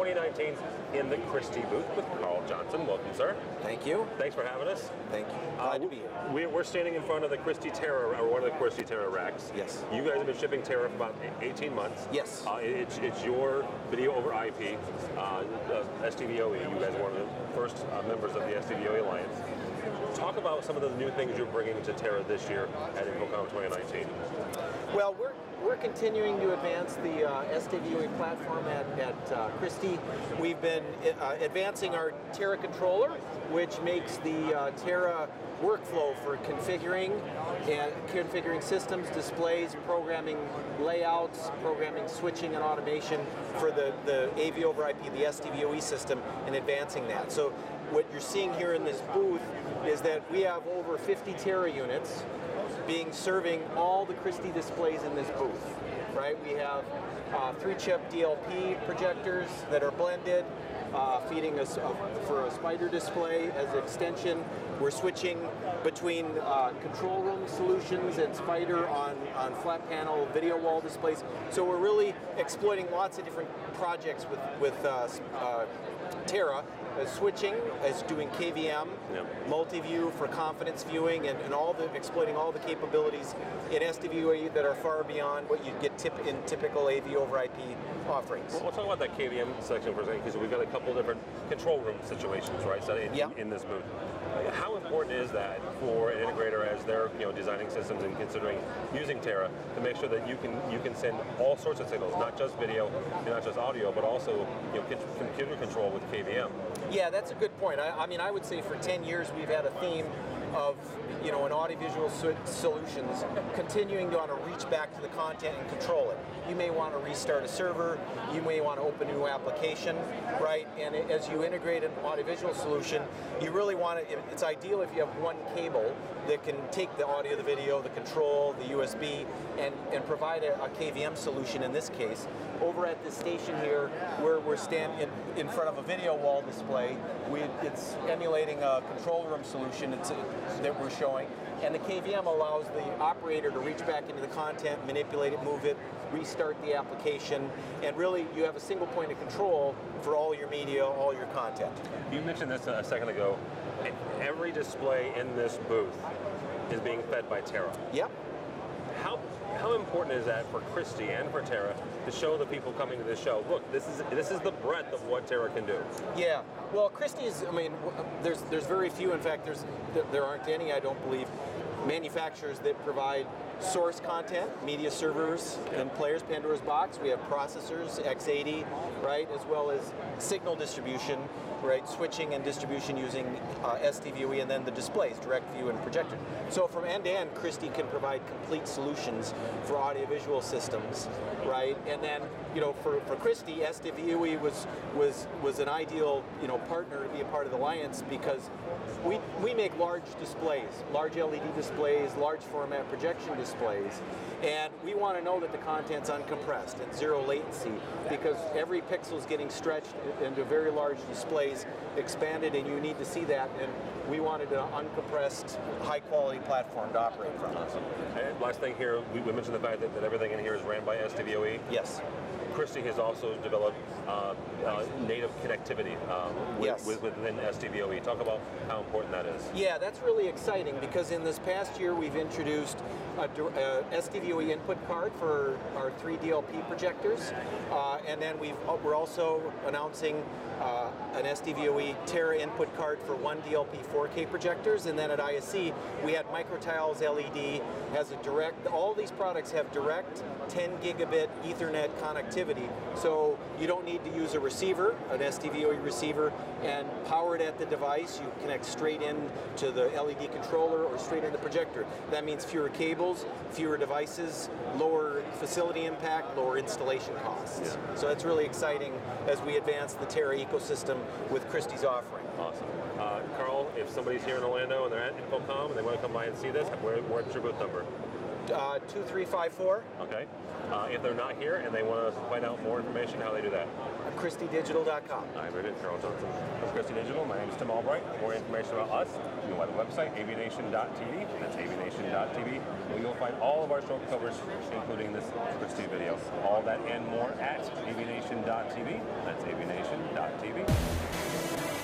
2019 in the Christie booth with Carl Johnson. Welcome, sir. Thank you. Thanks for having us. Thank you. Glad to be here. We're standing in front of the Christie Terra, or one of the Christie Terra racks. Yes. You guys have been shipping Terra for about 18 months. Yes. It's your video over IP, SDVoE. You guys are one of the first members of the SDVoE Alliance. Talk about some of the new things you're bringing to Terra this year at InfoComm 2019. Well, we're continuing to advance the SDVoE platform at Christie. We've been advancing our Terra controller, which makes the Terra workflow for configuring systems, displays, programming layouts, programming switching and automation for the AV over IP, the SDVoE system, and advancing that. So what you're seeing here in this booth is that we have over 50 Terra units serving all the Christie displays in this booth. Right? We have 3-chip DLP projectors that are blended, feeding us for a spider display as an extension. We're switching between control room solutions and spider on flat panel video wall displays. So we're really exploiting lots of different projects with Terra. Switching, as doing KVM, multi-view for confidence viewing, and exploiting all the capabilities in SDVoE that are far beyond what you'd get in typical AV over IP offerings. We'll talk about that KVM section for a second, because we've got a couple different control room situations, right? So in this booth, how important is that for an integrator as they're designing systems and considering using Terra to make sure that you can send all sorts of signals, not just video, not just audio, but also computer control with KVM? Yeah, that's a good point. I mean, I would say for 10 years we've had a theme of, in audiovisual solutions, continuing to want to reach back to the content and control it. You may want to restart a server, you may want to open a new application, right? And as you integrate an audiovisual solution, you really want to, it's ideal if you have one cable that can take the audio, the video, the control, the USB, and provide a KVM solution in this case. Over at this station here, where we're standing in front of a video wall display, it's emulating a control room solution that we're showing, and the KVM allows the operator to reach back into the content, manipulate it, move it, restart the application, and really you have a single point of control for all your media, all your content. You mentioned this a second ago. Every display in this booth is being fed by Terra. Yep. How important is that for Christie and for Terra to show the people coming to this show, look, this is the breadth of what Terra can do? Yeah, well, Christie's, I mean, there's very few, in fact, there aren't any, I don't believe, manufacturers that provide source content, media servers and players, Pandora's box. We have processors, X80, right, as well as signal distribution, right, switching and distribution using SDVoE, and then the displays, direct view and projector. So from end to end, Christie can provide complete solutions for audiovisual systems, right? And then, for Christie, SDVoE was an ideal, partner to be a part of the Alliance, because we make large displays, large LED displays, large format projection displays, and we want to know that the content's uncompressed and zero latency, because every pixel is getting stretched into very large displays, expanded, and you need to see that, and we wanted an uncompressed, high-quality platform to operate from. Awesome. And last thing here, we mentioned the fact that everything in here is ran by SDVoE. Yes. Christie has also developed native connectivity within SDVoE. Talk about how important that is. Yeah, that's really exciting, because in this past year we've introduced a SDVoE input card for our 3 DLP projectors, and then we're also announcing an SDVoE Terra input card for 1 DLP 4K projectors, and then at ISE we had Microtiles LED has a direct. All these products have direct 10 gigabit Ethernet connectivity, so you don't need to use a receiver, an SDVoE receiver, and power it at the device. You connect straight in to the LED controller or straight in the projector. That means fewer cables, fewer devices, lower facility impact, lower installation costs. Yeah. So that's really exciting as we advance the Terra ecosystem with Christie's offering. Awesome. Carl, if somebody's here in Orlando and they're at InfoComm and they want to come by and see this, what's your booth number? 2354. Okay. If they're not here and they want to find out more information, how do they do that? ChristieDigital.com. I'm Richard Carl Johnson from Christie Digital. My name is Tim Albright. For more information about us, you can go to the website, aviation.tv. That's aviation.tv. Where you'll find all of our show covers, including this Christie video. All that and more at aviation.tv. That's aviation.tv.